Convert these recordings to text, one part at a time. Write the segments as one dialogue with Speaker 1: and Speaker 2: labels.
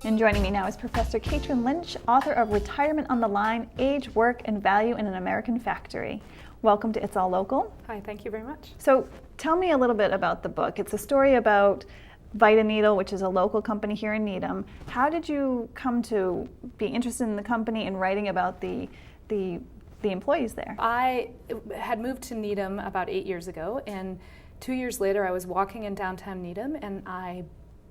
Speaker 1: And joining me now is Professor Caitrin Lynch, author of Retirement on the Line, Age, Work, and Value in an American Factory. Welcome to It's All Local.
Speaker 2: Hi, thank you very much.
Speaker 1: So tell me a little bit about the book. It's a story about Vita Needle, which is a local company here in Needham. How did you come to be interested in the company and writing about the employees there?
Speaker 2: I had moved to Needham about 8 years ago, and 2 years later I was walking in downtown Needham and I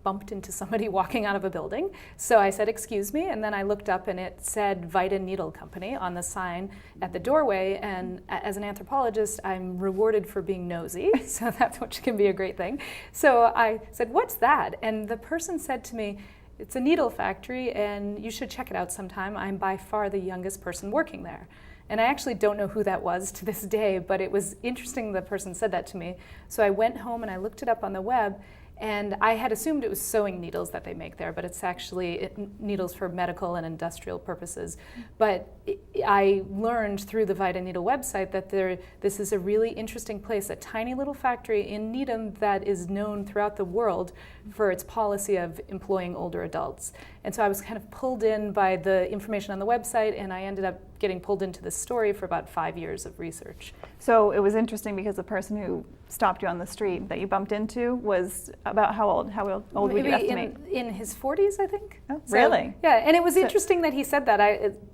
Speaker 2: bumped into somebody walking out of a building. So I said, "Excuse me," and then I looked up and it said Vita Needle Company on the sign at the doorway, and as an anthropologist I'm rewarded for being nosy, so that's which can be a great thing. So I said, "What's that?" And the person said to me, "It's a needle factory and you should check it out sometime. I'm by far the youngest person working there." And I actually don't know who that was to this day, but it was interesting the person said that to me. So I went home and I looked it up on the web, and I had assumed it was sewing needles that they make there, but it's actually needles for medical and industrial purposes. But I learned through the Vita Needle website that this is a really interesting place, a tiny little factory in Needham that is known throughout the world for its policy of employing older adults. And so I was kind of pulled in by the information on the website, and I ended up getting pulled into this story for about 5 years of research.
Speaker 1: So it was interesting because the person who stopped you on the street that you bumped into was about how old? How old would you estimate?
Speaker 2: In his 40s, I think.
Speaker 1: Oh, really?
Speaker 2: Yeah, and it was interesting that he said that.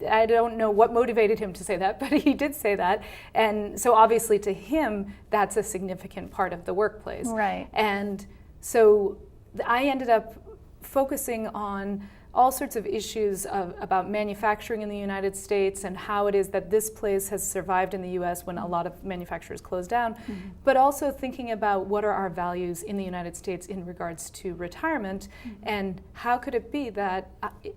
Speaker 2: I don't know what motivated him to say that, but he did say that. And so obviously to him, that's a significant part of the workplace.
Speaker 1: Right.
Speaker 2: And so I ended up focusing on all sorts of issues about manufacturing in the United States and how it is that this place has survived in the US when a lot of manufacturers closed down, but also thinking about what are our values in the United States in regards to retirement, and how could it be that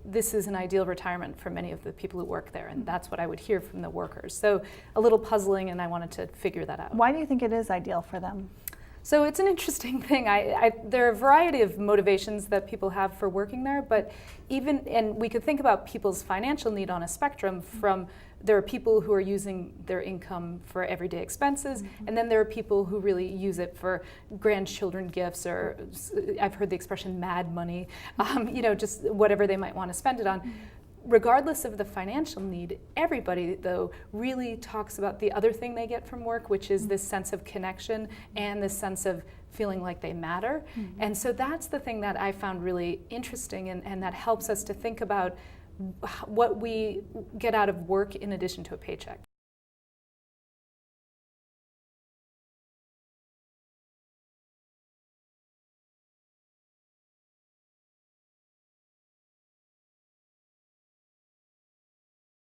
Speaker 2: this is an ideal retirement for many of the people who work there, and that's what I would hear from the workers. So a little puzzling, and I wanted to figure that out.
Speaker 1: Why do you think it is ideal for them?
Speaker 2: So it's an interesting thing. There are a variety of motivations that people have for working there, but and we could think about people's financial need on a spectrum from there are people who are using their income for everyday expenses, and then there are people who really use it for grandchildren gifts, or I've heard the expression mad money, just whatever they might want to spend it on. Regardless of the financial need, everybody, though, really talks about the other thing they get from work, which is this sense of connection and this sense of feeling like they matter. And so that's the thing that I found really interesting, and that helps us to think about what we get out of work in addition to a paycheck.